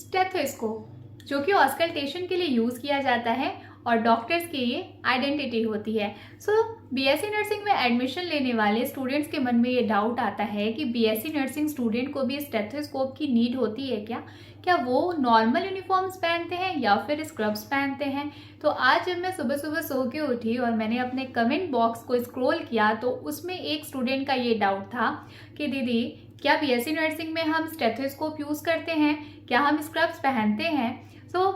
Stethoscope, जो कि auscultation के लिए यूज़ किया जाता है और डॉक्टर्स की ये आइडेंटिटी होती है। सो बीएससी नर्सिंग में एडमिशन लेने वाले स्टूडेंट्स के मन में ये डाउट आता है कि बीएससी नर्सिंग स्टूडेंट को भी स्टेथोस्कोप की नीड होती है क्या? क्या वो नॉर्मल यूनिफॉर्म्स पहनते हैं या फिर स्क्रब्स पहनते हैं? तो आज जब मैं सुबह सुबह सो के उठी और मैंने अपने कमेंट बॉक्स को स्क्रॉल किया तो उसमें एक स्टूडेंट का ये डाउट था कि दीदी, क्या बीएससी नर्सिंग में हम स्टेथोस्कोप यूज़ करते हैं? क्या हम स्क्रब्स पहनते हैं? सो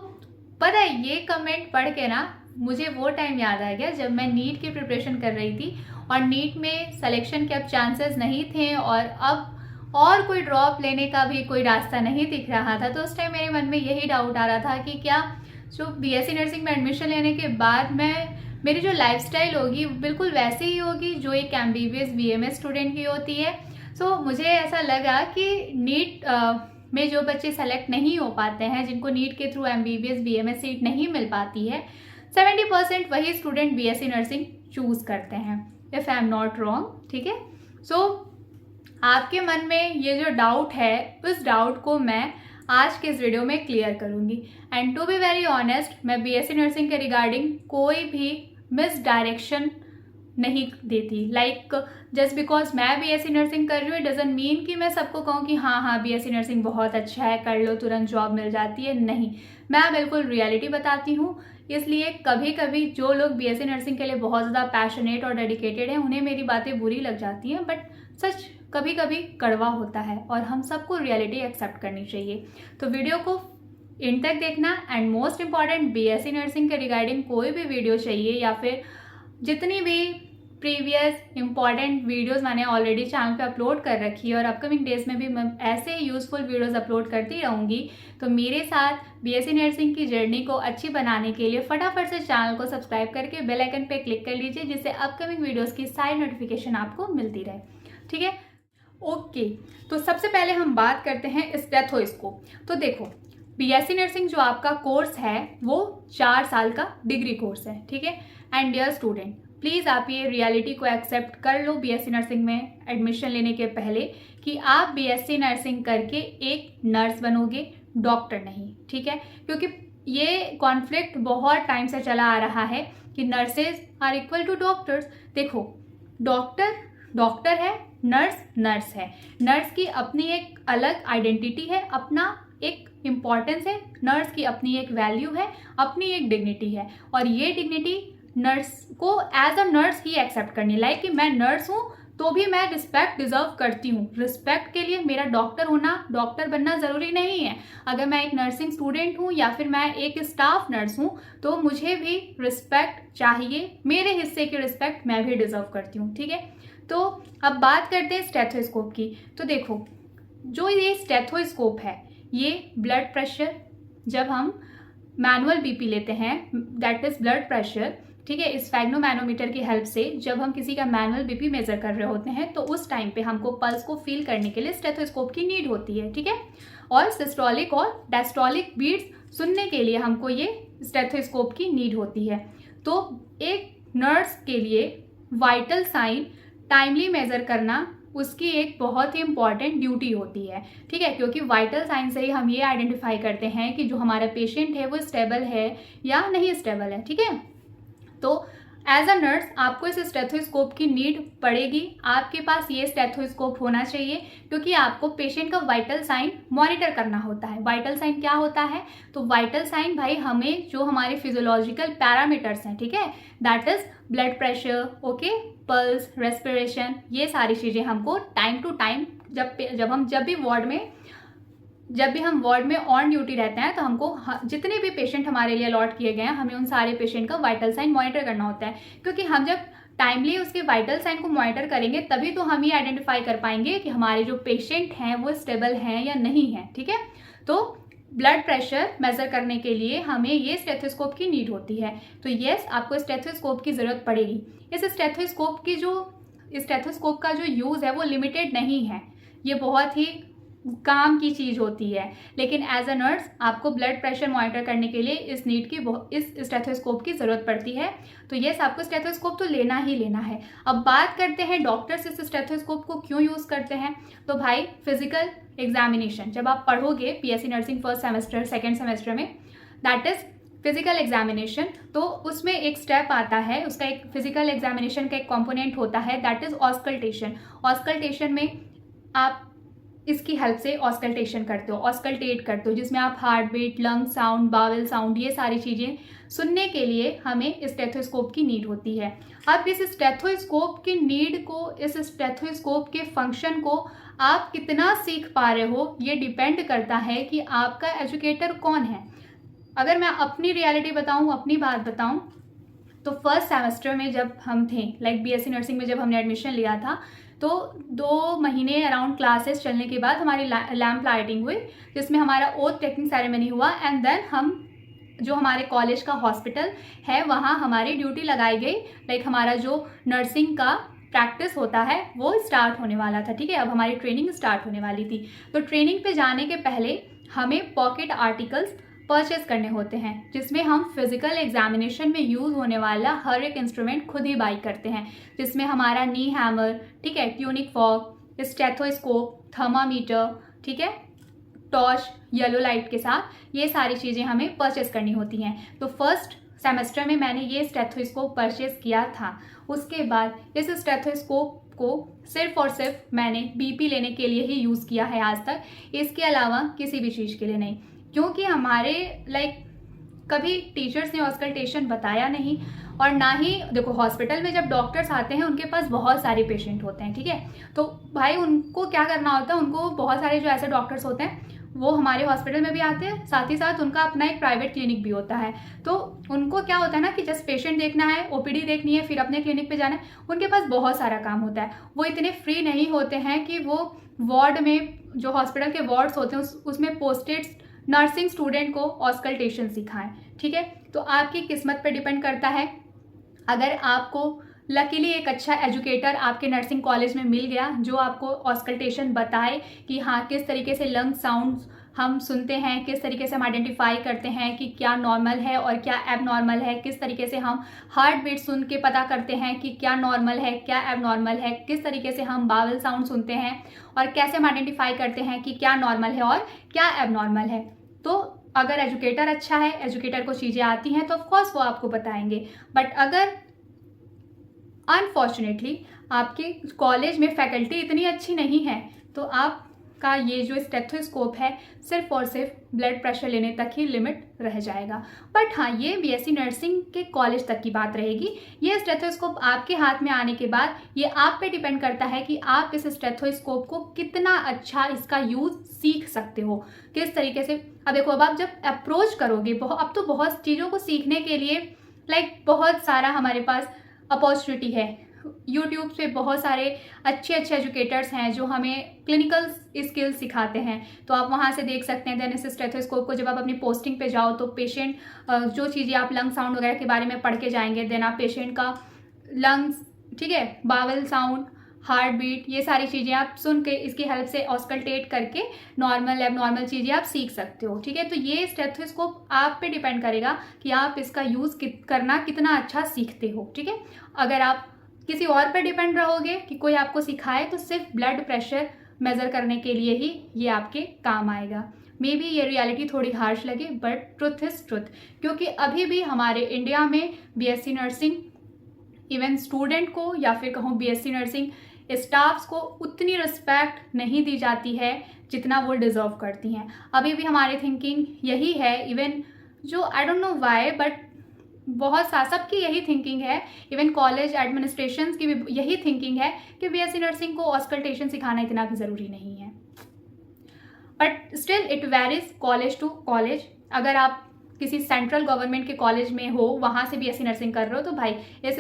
पता है, ये कमेंट पढ़ के ना मुझे वो टाइम याद आ गया जब मैं नीट की प्रिपरेशन कर रही थी और नीट में सिलेक्शन के अब चांसेस नहीं थे और अब और कोई ड्रॉप लेने का भी कोई रास्ता नहीं दिख रहा था। तो उस टाइम मेरे मन में यही डाउट आ रहा था कि क्या जो बीएससी नर्सिंग में एडमिशन लेने के बाद मेरी जो लाइफस्टाइल होगी बिल्कुल वैसे ही होगी जो एक एमबीबीएस बीएमएस स्टूडेंट की होती है। सो मुझे ऐसा लगा कि नीट में जो बच्चे सेलेक्ट नहीं हो पाते हैं, जिनको नीट के थ्रू एमबीबीएस बीएमएस सीट नहीं मिल पाती है, 70% वही स्टूडेंट बीएससी नर्सिंग चूज करते हैं, if I am not wrong. ठीक है, सो आपके मन में ये जो डाउट है उस डाउट को मैं आज के इस वीडियो में क्लियर करूंगी। And to be very honest, मैं बीएससी नर्सिंग के रिगार्डिंग कोई भी मिस डायरेक्शन नहीं देती। लाइक जस्ट बिकॉज मैं बीएससी नर्सिंग कर रही हूँ डजंट मीन कि मैं सबको कहूँ कि हाँ बीएससी नर्सिंग बहुत अच्छा है, कर लो तुरंत जॉब मिल जाती है। नहीं, मैं बिल्कुल रियलिटी बताती हूँ। इसलिए कभी कभी जो लोग बीएससी नर्सिंग के लिए बहुत ज़्यादा पैशनेट और डेडिकेटेड हैं उन्हें मेरी बातें बुरी लग जाती हैं, बट सच कभी कभी कड़वा होता है और हम सबको रियलिटी एक्सेप्ट करनी चाहिए। तो वीडियो को इन तक देखना। And most important, BSc nursing के रिगार्डिंग कोई भी वीडियो चाहिए या फिर जितनी भी प्रीवियस इंपॉर्टेंट वीडियोस मैंने ऑलरेडी चैनल पे अपलोड कर रखी है और अपकमिंग डेज में भी मैं ऐसे ही यूजफुल वीडियोस अपलोड करती रहूँगी। तो मेरे साथ बीएससी नर्सिंग की जर्नी को अच्छी बनाने के लिए फटाफट से चैनल को सब्सक्राइब करके बेल आइकन पे क्लिक कर लीजिए, जिससे अपकमिंग वीडियोज़ की सारी नोटिफिकेशन आपको मिलती रहे। ठीक है, ओके। तो सबसे पहले हम बात करते हैं स्टेथोस्कोप। तो देखो, बीएससी नर्सिंग जो आपका कोर्स है वो 4 साल का डिग्री कोर्स है। ठीक है, एंड डियर स्टूडेंट, प्लीज़ आप ये रियलिटी को एक्सेप्ट कर लो बीएससी नर्सिंग में एडमिशन लेने के पहले कि आप बीएससी नर्सिंग करके एक नर्स बनोगे, डॉक्टर नहीं। ठीक है, क्योंकि ये कॉन्फ्लिक्ट बहुत टाइम से चला आ रहा है कि nurses are equal to doctors. देखो, डॉक्टर डॉक्टर है, नर्स नर्स है। नर्स की अपनी एक अलग आइडेंटिटी है, अपना एक इम्पॉर्टेंस है, नर्स की अपनी एक वैल्यू है, अपनी एक डिग्निटी है और ये डिग्निटी नर्स को एज अ नर्स ही एक्सेप्ट करनी। लाइक कि मैं नर्स हूँ तो भी मैं रिस्पेक्ट डिजर्व करती हूँ। रिस्पेक्ट के लिए मेरा डॉक्टर बनना ज़रूरी नहीं है। अगर मैं एक नर्सिंग स्टूडेंट हूँ या फिर मैं एक स्टाफ नर्स हूँ तो मुझे भी रिस्पेक्ट चाहिए, मेरे हिस्से की रिस्पेक्ट मैं भी डिजर्व करती हूँ। ठीक है, तो अब बात करते हैं स्टेथोस्कोप की। तो देखो, जो ये स्टेथोस्कोप है ये ब्लड प्रेशर, जब हम मैनुअल बीपी लेते हैं, दैट इज ब्लड प्रेशर, ठीक है, स्फेग्नोमैनोमीटर की हेल्प से जब हम किसी का मैनुअल बीपी मेजर कर रहे होते हैं तो उस टाइम पे हमको पल्स को फील करने के लिए स्टेथोस्कोप की नीड होती है। ठीक है, और सिस्टोलिक और डायस्टोलिक बीट्स सुनने के लिए हमको ये स्टेथोस्कोप की नीड होती है। तो एक नर्स के लिए वाइटल साइन टाइमली मेजर करना उसकी एक बहुत ही इंपॉर्टेंट ड्यूटी होती है। ठीक है, क्योंकि वाइटल साइन से ही हम ये आइडेंटिफाई करते हैं कि जो हमारा पेशेंट है वो स्टेबल है या नहीं स्टेबल है। ठीक है, तो एज अ नर्स आपको इस स्टेथोस्कोप की नीड पड़ेगी। आपके पास ये स्टेथोस्कोप होना चाहिए क्योंकि आपको पेशेंट का वाइटल साइन मॉनिटर करना होता है। वाइटल साइन क्या होता है? तो वाइटल साइन भाई हमें जो हमारे फिजियोलॉजिकल पैरामीटर्स हैं, ठीक है, that is blood pressure, okay, pulse, respiration, ये सारी चीज़ें हमको टाइम टू टाइम जब भी हम वार्ड में ऑन ड्यूटी रहते हैं तो हमको जितने भी पेशेंट हमारे लिए अलॉट किए गए हैं हमें उन सारे पेशेंट का वाइटल साइन मॉनिटर करना होता है। क्योंकि हम जब टाइमली उसके वाइटल साइन को मॉनिटर करेंगे तभी तो हम ये आइडेंटिफाई कर पाएंगे कि हमारे जो पेशेंट हैं वो स्टेबल हैं या नहीं हैं। ठीक है, तो ब्लड प्रेशर मेजर करने के लिए हमें ये स्टेथोस्कोप की नीड होती है। तो यस, आपको स्टेथोस्कोप की ज़रूरत पड़ेगी। इस स्टेथोस्कोप का जो यूज़ है वो लिमिटेड नहीं है, ये बहुत ही काम की चीज़ होती है। लेकिन एज अ नर्स आपको ब्लड प्रेशर मॉनिटर करने के लिए इस स्टेथोस्कोप की ज़रूरत पड़ती है। तो यस, आपको स्टेथोस्कोप तो लेना ही लेना है। अब बात करते हैं डॉक्टर्स इस स्टेथोस्कोप को क्यों यूज़ करते हैं। तो भाई फिजिकल एग्जामिनेशन जब आप पढ़ोगे BSc nursing first semester second semester में, दैट इज फिजिकल एग्जामिनेशन, तो उसमें एक स्टेप आता है, उसका एक फिजिकल एग्जामिनेशन का एक कंपोनेंट होता है, दैट इज ऑस्कल्टेशन। ऑस्कल्टेशन में आप इसकी हेल्प से ऑस्कल्टेशन करते हो, ऑस्कल्टेट करते हो, जिसमें आप heart beat, lung sound, bowel sound, ये सारी चीज़ें सुनने के लिए हमें स्टेथोस्कोप की नीड होती है। अब इस स्टेथोस्कोप की नीड को, इस स्टेथोस्कोप के फंक्शन को आप कितना सीख पा रहे हो, ये डिपेंड करता है कि आपका एजुकेटर कौन है। अगर मैं अपनी रियलिटी बताऊं, अपनी बात बताऊं, तो फर्स्ट सेमेस्टर में जब हम थे, लाइक बीएससी नर्सिंग में जब हमने एडमिशन लिया था, तो 2 महीने अराउंड क्लासेस चलने के बाद हमारी लैम्प लाइटिंग हुई, जिसमें हमारा ओथ टेकिंग सेरेमनी हुआ, एंड देन हम जो हमारे कॉलेज का हॉस्पिटल है वहाँ हमारी ड्यूटी लगाई गई, लाइक हमारा जो नर्सिंग का प्रैक्टिस होता है वो स्टार्ट होने वाला था। ठीक है, अब हमारी ट्रेनिंग स्टार्ट होने वाली थी। तो ट्रेनिंग पे जाने के पहले हमें पॉकेट आर्टिकल्स परचेज करने होते हैं, जिसमें हम फिजिकल एग्जामिनेशन में यूज़ होने वाला हर एक इंस्ट्रूमेंट खुद ही बाई करते हैं, जिसमें हमारा नी हैमर, ठीक है, ट्यूनिक फॉग, स्टेथोस्कोप, थर्मामीटर, ठीक है, टॉर्च, येलो लाइट के साथ ये सारी चीज़ें हमें परचेज करनी होती हैं। तो फर्स्ट सेमेस्टर में मैंने ये स्टेथोस्कोप परचेज किया था। उसके बाद इस स्टेथोस्कोप को सिर्फ और सिर्फ मैंने बीपी लेने के लिए ही यूज़ किया है आज तक, इसके अलावा किसी भी चीज़ के लिए नहीं, क्योंकि हमारे लाइक कभी टीचर्स ने ऑस्कल्टेशन बताया नहीं, और ना ही देखो हॉस्पिटल में जब डॉक्टर्स आते हैं उनके पास बहुत सारे पेशेंट होते हैं, ठीक है, तो भाई उनको क्या करना होता है, उनको बहुत सारे जो ऐसे डॉक्टर्स होते हैं वो हमारे हॉस्पिटल में भी आते हैं, साथ ही साथ उनका अपना एक प्राइवेट क्लिनिक भी होता है। तो उनको क्या होता है ना कि जस्ट पेशेंट देखना है, ओपीडी देखनी है, फिर अपने क्लिनिक पे जाना है, उनके पास बहुत सारा काम होता है। वो इतने फ्री नहीं होते हैं कि वो वार्ड में, जो हॉस्पिटल के वार्ड्स होते हैं उसमें पोस्टेड नर्सिंग स्टूडेंट को ऑस्कल्टेशन सिखाएं। ठीक है, तो आपकी किस्मत पे डिपेंड करता है। अगर आपको लकीली एक अच्छा एजुकेटर आपके नर्सिंग कॉलेज में मिल गया जो आपको ऑस्कल्टेशन बताए कि हाँ किस तरीके से लंग साउंड्स हम सुनते हैं, किस तरीके से हम आइडेंटिफाई करते हैं कि क्या नॉर्मल है और क्या एबनॉर्मल है, किस तरीके से हम हार्ट बीट सुन के पता करते हैं कि क्या नॉर्मल है क्या एबनॉर्मल है, किस तरीके से हम बावल साउंड सुनते हैं और कैसे हम आइडेंटिफाई करते हैं कि क्या नॉर्मल है और क्या एबनॉर्मल है। तो अगर एजुकेटर अच्छा है, एजुकेटर को चीज़ें आती हैं तो ऑफकोर्स वो आपको बताएंगे। बट अगर अनफॉर्चुनेटली आपके कॉलेज में फैकल्टी इतनी अच्छी नहीं है तो आपका ये जो स्टेथोस्कोप है सिर्फ और सिर्फ ब्लड प्रेशर लेने तक ही लिमिट रह जाएगा। बट हाँ, ये बीएससी नर्सिंग के कॉलेज तक की बात रहेगी। ये स्टेथोस्कोप आपके हाथ में आने के बाद ये आप पे डिपेंड करता है कि आप इस स्टेथोस्कोप को कितना अच्छा इसका यूज़ सीख सकते हो, किस तरीके से। अब देखो, अब आप जब अप्रोच करोगे, अब तो बहुत चीज़ों को सीखने के लिए लाइक बहुत सारा हमारे पास अपॉर्चुनिटी है। यूट्यूब पे बहुत सारे अच्छे एजुकेटर्स हैं जो हमें क्लिनिकल स्किल्स सिखाते हैं, तो आप वहाँ से देख सकते हैं। देन इस स्टेथोस्कोप को जब आप अपनी पोस्टिंग पे जाओ तो पेशेंट जो चीज़ें आप लंग साउंड वगैरह के बारे में पढ़ के जाएंगे, देन आप पेशेंट का लंग्स, ठीक है, बावल साउंड, हार्ट बीट, ये सारी चीज़ें आप सुन के इसकी हेल्प से ऑस्कल्टेट करके नॉर्मल एबनॉर्मल चीज़ें आप सीख सकते हो। ठीक है, तो ये स्टेथोस्कोप आप पे डिपेंड करेगा कि आप इसका यूज़ करना कितना अच्छा सीखते हो। ठीक है, अगर आप किसी और पे डिपेंड रहोगे कि कोई आपको सिखाए तो सिर्फ ब्लड प्रेशर मेज़र करने के लिए ही ये आपके काम आएगा। मे बी ये रियलिटी थोड़ी हार्श लगे बट ट्रुथ इज़ ट्रुथ, क्योंकि अभी भी हमारे इंडिया में बीएससी नर्सिंग इवन स्टूडेंट को या फिर कहूँ बीएससी नर्सिंग स्टाफ्स को उतनी रिस्पेक्ट नहीं दी जाती है जितना वो डिज़र्व करती हैं। अभी भी हमारी थिंकिंग यही है, इवन जो I don't know why but बहुत सबकी यही थिंकिंग है, इवन कॉलेज एडमिनिस्ट्रेशंस की भी यही थिंकिंग है कि बीएससी नर्सिंग को ऑस्कल्टेशन सिखाना इतना भी ज़रूरी नहीं है। But still it varies college to college. अगर आप किसी सेंट्रल गवर्नमेंट के कॉलेज में हो, वहाँ से बीएससी नर्सिंग कर रहे हो, तो भाई इस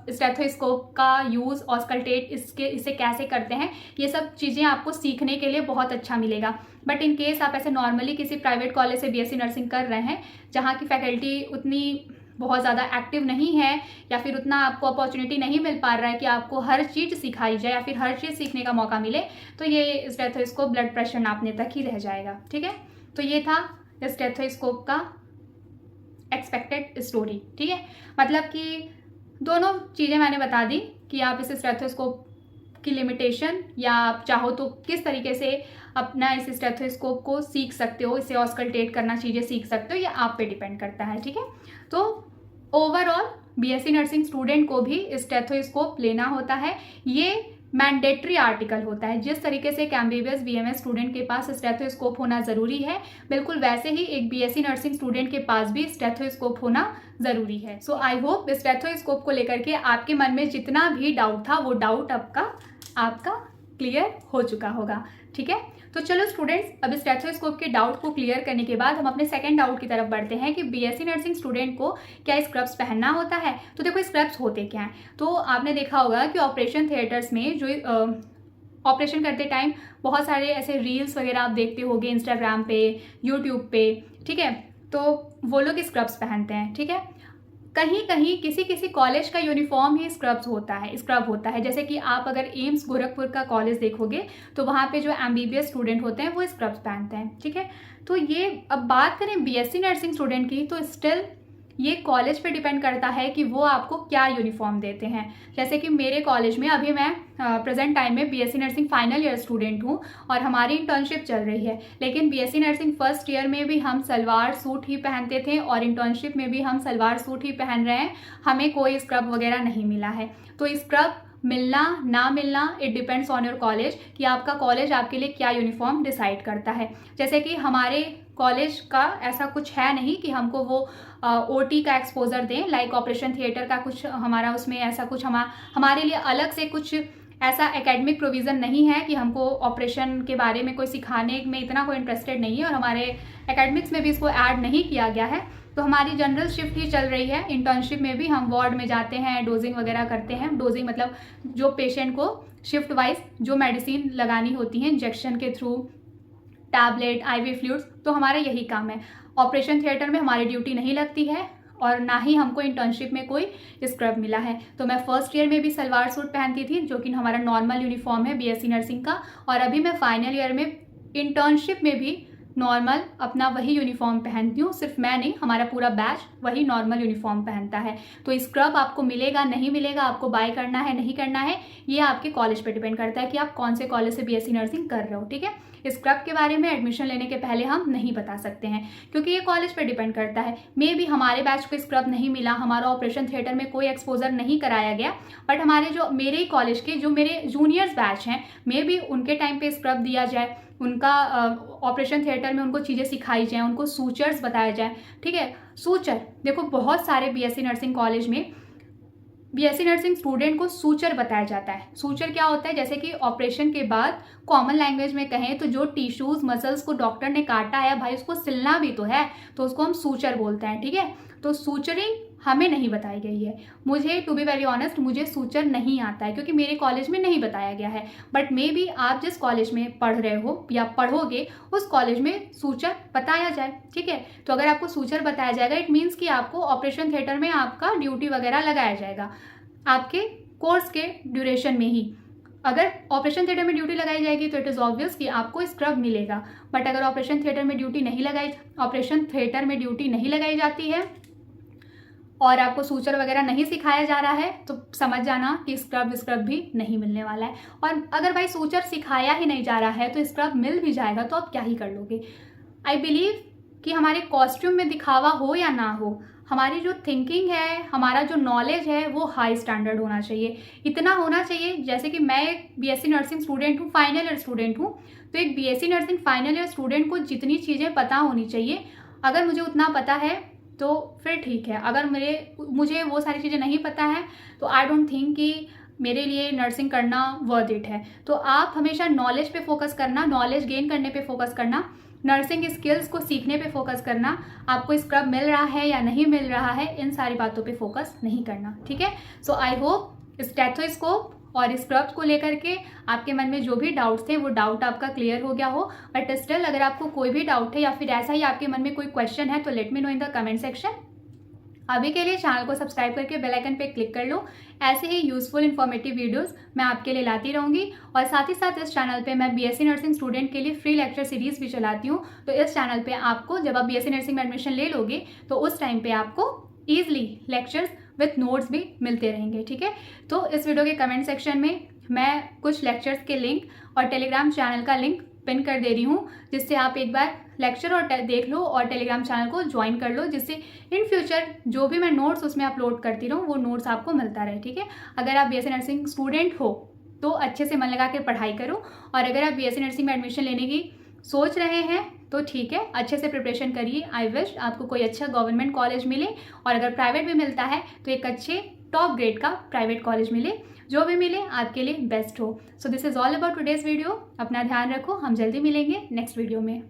स्टेथोस्कोप का यूज़, ऑस्कल्टेट इसे कैसे करते हैं, ये सब चीज़ें आपको सीखने के लिए बहुत अच्छा मिलेगा। बट इन केस आप ऐसे नॉर्मली किसी प्राइवेट कॉलेज से बीएससी नर्सिंग कर रहे हैं जहाँ की फैकल्टी उतनी बहुत ज़्यादा एक्टिव नहीं है या फिर उतना आपको अपॉर्चुनिटी नहीं मिल पा रहा है कि आपको हर चीज़ सिखाई जाए या फिर हर चीज़ सीखने का मौका मिले, तो ये स्टेथोस्कोप ब्लड प्रेशर नापने तक ही रह जाएगा। ठीक है, तो ये था स्टेथोस्कोप का एक्सपेक्टेड स्टोरी। ठीक है, मतलब कि दोनों चीज़ें मैंने बता दी कि आप इस स्टेथोस्कोप की लिमिटेशन या आप चाहो तो किस तरीके से अपना इस स्टेथोस्कोप को सीख सकते हो, इसे ऑस्कल्टेट करना चीज़ें सीख सकते हो, ये आप पे डिपेंड करता है, ठीक है। तो ओवरऑल बीएससी नर्सिंग स्टूडेंट को भी स्टेथोस्कोप लेना होता है, ये मैंडेटरी आर्टिकल होता है। जिस तरीके से एक एमबीबीएस बीएमएस स्टूडेंट के पास स्टेथोस्कोप होना ज़रूरी है, बिल्कुल वैसे ही एक बीएससी नर्सिंग स्टूडेंट के पास भी स्टेथोस्कोप होना ज़रूरी है। सो आई होप स्टेथोस्कोप को लेकर के आपके मन में जितना भी डाउट था वो डाउट आपका क्लियर हो चुका होगा, ठीक है। तो चलो स्टूडेंट्स, अब स्टेथोस्कोप के डाउट को क्लियर करने के बाद हम अपने सेकंड डाउट की तरफ बढ़ते हैं कि बीएससी नर्सिंग स्टूडेंट को क्या स्क्रब्स पहनना होता है। तो देखो स्क्रब्स होते क्या हैं। तो आपने देखा होगा कि ऑपरेशन थिएटर्स में जो ऑपरेशन करते टाइम बहुत सारे ऐसे रील्स वगैरह आप देखते होगे इंस्टाग्राम पे, यूट्यूब पे, ठीक है। तो वो लोग स्क्रब्स पहनते हैं, ठीक है। कहीं कहीं किसी किसी कॉलेज का यूनिफॉर्म ही स्क्रब होता है। जैसे कि आप अगर एम्स गोरखपुर का कॉलेज देखोगे तो वहाँ पे जो एमबीबीएस स्टूडेंट होते हैं वो स्क्रब्स पहनते हैं, ठीक है। तो ये अब बात करें बीएससी नर्सिंग स्टूडेंट की, तो स्टिल ये कॉलेज पे डिपेंड करता है कि वो आपको क्या यूनिफॉर्म देते हैं। जैसे कि मेरे कॉलेज में अभी मैं प्रेजेंट टाइम में BSc nursing final year student हूँ और हमारी इंटर्नशिप चल रही है, लेकिन बीएससी नर्सिंग फर्स्ट ईयर में भी हम सलवार सूट ही पहनते थे और इंटर्नशिप में भी हम सलवार सूट ही पहन रहे हैं, हमें कोई स्क्रब वगैरह नहीं मिला है। तो स्क्रब मिलना ना मिलना it depends on your college कि आपका कॉलेज आपके लिए क्या यूनिफॉर्म डिसाइड करता है। जैसे कि हमारे कॉलेज का ऐसा कुछ है नहीं कि हमको वो ओटी का एक्सपोजर दें, लाइक ऑपरेशन थिएटर का कुछ हमारा उसमें ऐसा कुछ हमारे लिए अलग से कुछ ऐसा एकेडमिक प्रोविज़न नहीं है कि हमको ऑपरेशन के बारे में कोई सिखाने में इतना कोई इंटरेस्टेड नहीं है और हमारे एकेडमिक्स में भी इसको ऐड नहीं किया गया है। तो हमारी जनरल शिफ्ट ही चल रही है। इंटर्नशिप में भी हम वार्ड में जाते हैं, डोजिंग वगैरह करते हैं। डोजिंग मतलब जो पेशेंट को शिफ्ट वाइज जो मेडिसिन लगानी होती है इंजेक्शन के थ्रू, टैबलेट, आईवी फ्लूइड्स, तो हमारा यही काम है। ऑपरेशन थिएटर में हमारी ड्यूटी नहीं लगती है और ना ही हमको इंटर्नशिप में कोई स्क्रब मिला है। तो मैं फर्स्ट ईयर में भी सलवार सूट पहनती थी जो कि हमारा नॉर्मल यूनिफॉर्म है बीएससी नर्सिंग का, और अभी मैं फाइनल ईयर में इंटर्नशिप में भी नॉर्मल अपना वही यूनिफॉर्म पहनती हूँ। सिर्फ मैं नहीं, हमारा पूरा बैच वही नॉर्मल यूनिफॉर्म पहनता है। तो स्क्रब आपको मिलेगा नहीं मिलेगा, आपको बाय करना है नहीं करना है, ये आपके कॉलेज पे डिपेंड करता है कि आप कौन से कॉलेज से बीएससी नर्सिंग कर रहे हो, ठीक है। स्क्रब के बारे में एडमिशन लेने के पहले हम नहीं बता सकते हैं क्योंकि ये कॉलेज पे डिपेंड करता है। मे भी हमारे बैच को स्क्रब नहीं मिला, हमारा ऑपरेशन थिएटर में कोई एक्सपोजर नहीं कराया गया, बट हमारे जो मेरे कॉलेज के जो मेरे जूनियर्स बैच हैं, मे भी उनके टाइम पे स्क्रब दिया जाए, उनका ऑपरेशन थिएटर में उनको चीज़ें सिखाई जाएँ, उनको सूचर्स बताया जाए, ठीक है। सूचर देखो, बहुत सारे बीएससी नर्सिंग कॉलेज में बीएससी नर्सिंग स्टूडेंट को सूचर बताया जाता है। सूचर क्या होता है? जैसे कि ऑपरेशन के बाद कॉमन लैंग्वेज में कहें तो जो टिश्यूज मसल्स को डॉक्टर ने काटा है भाई, उसको सिलना भी तो है, तो उसको हम सूचर बोलते हैं, ठीक है। तो सूचरिंग हमें नहीं बताई गई है। मुझे टू बी वेरी ऑनेस्ट, मुझे सूचर नहीं आता है क्योंकि मेरे कॉलेज में नहीं बताया गया है। बट मे बी आप जिस कॉलेज में पढ़ रहे हो या पढ़ोगे उस कॉलेज में सूचर बताया जाए, ठीक है। तो अगर आपको सूचर बताया जाएगा, इट मीन्स कि आपको ऑपरेशन थिएटर में आपका ड्यूटी वगैरह लगाया जाएगा आपके कोर्स के ड्यूरेशन में ही। अगर ऑपरेशन थिएटर में ड्यूटी लगाई जाएगी तो इट इज़ ऑब्वियस कि आपको स्क्रब मिलेगा। बट अगर ऑपरेशन थिएटर में ड्यूटी नहीं लगाई जाती है और आपको सूचर वगैरह नहीं सिखाया जा रहा है तो समझ जाना कि स्क्रब भी नहीं मिलने वाला है। और अगर भाई सूचर सिखाया ही नहीं जा रहा है तो स्क्रब मिल भी जाएगा तो आप क्या ही कर लोगे। आई बिलीव कि हमारे कॉस्ट्यूम में दिखावा हो या ना हो, हमारी जो थिंकिंग है, हमारा जो नॉलेज है वो हाई स्टैंडर्ड होना चाहिए। इतना होना चाहिए जैसे कि मैं एक बीएससी नर्सिंग स्टूडेंट हूँ, फाइनल ईयर स्टूडेंट हूँ, तो एक BSc nursing final year student को जितनी चीज़ें पता होनी चाहिए, अगर मुझे उतना पता है तो फिर ठीक है। अगर मुझे वो सारी चीज़ें नहीं पता है तो आई डोंट थिंक कि मेरे लिए नर्सिंग करना वर्थ इट है। तो आप हमेशा नॉलेज पे फोकस करना, नॉलेज गेन करने पे फोकस करना, नर्सिंग स्किल्स को सीखने पे फोकस करना। आपको स्क्रब मिल रहा है या नहीं मिल रहा है, इन सारी बातों पे फोकस नहीं करना, ठीक है। सो आई होप स्टेथोस्कोप और स्क्रब्स को लेकर के आपके मन में जो भी डाउट्स थे वो डाउट आपका क्लियर हो गया हो। बट स्टिल अगर आपको कोई भी डाउट है या फिर ऐसा ही आपके मन में कोई क्वेश्चन है तो let me know in the comment section. अभी के लिए चैनल को सब्सक्राइब करके बेल आइकन पे क्लिक कर लो। ऐसे ही यूजफुल इन्फॉर्मेटिव वीडियोस मैं आपके लिए लाती रहूँगी। और साथ ही साथ इस चैनल पे मैं बीएससी नर्सिंग स्टूडेंट के लिए फ्री लेक्चर सीरीज़ भी चलाती हूँ। तो इस चैनल पे आपको जब आप बीएससी नर्सिंग में एडमिशन ले लोगे तो उस टाइम पे आपको ईजिली लेक्चर्स विथ नोट्स भी मिलते रहेंगे, ठीक है। तो इस वीडियो के कमेंट सेक्शन में मैं कुछ लेक्चर्स के लिंक और टेलीग्राम चैनल का लिंक पिन कर दे रही हूँ, जिससे आप एक बार लेक्चर और देख लो और टेलीग्राम चैनल को ज्वाइन कर लो, जिससे इन फ्यूचर जो भी मैं नोट्स उसमें अपलोड करती रहूँ वो नोट्स आपको मिलता रहे। ठीक है, अगर आप बीएससी नर्सिंग स्टूडेंट हो तो अच्छे से मन लगा के पढ़ाई करो, और अगर आप बीएससी नर्सिंग में एडमिशन लेने की सोच रहे हैं तो ठीक है, अच्छे से प्रिपरेशन करिए। आई विश आपको कोई अच्छा गवर्नमेंट कॉलेज मिले, और अगर प्राइवेट भी मिलता है तो एक अच्छे टॉप ग्रेड का प्राइवेट कॉलेज मिले। जो भी मिले आपके लिए बेस्ट हो। So this is all about today's video. अपना ध्यान रखो, हम जल्दी मिलेंगे नेक्स्ट वीडियो में।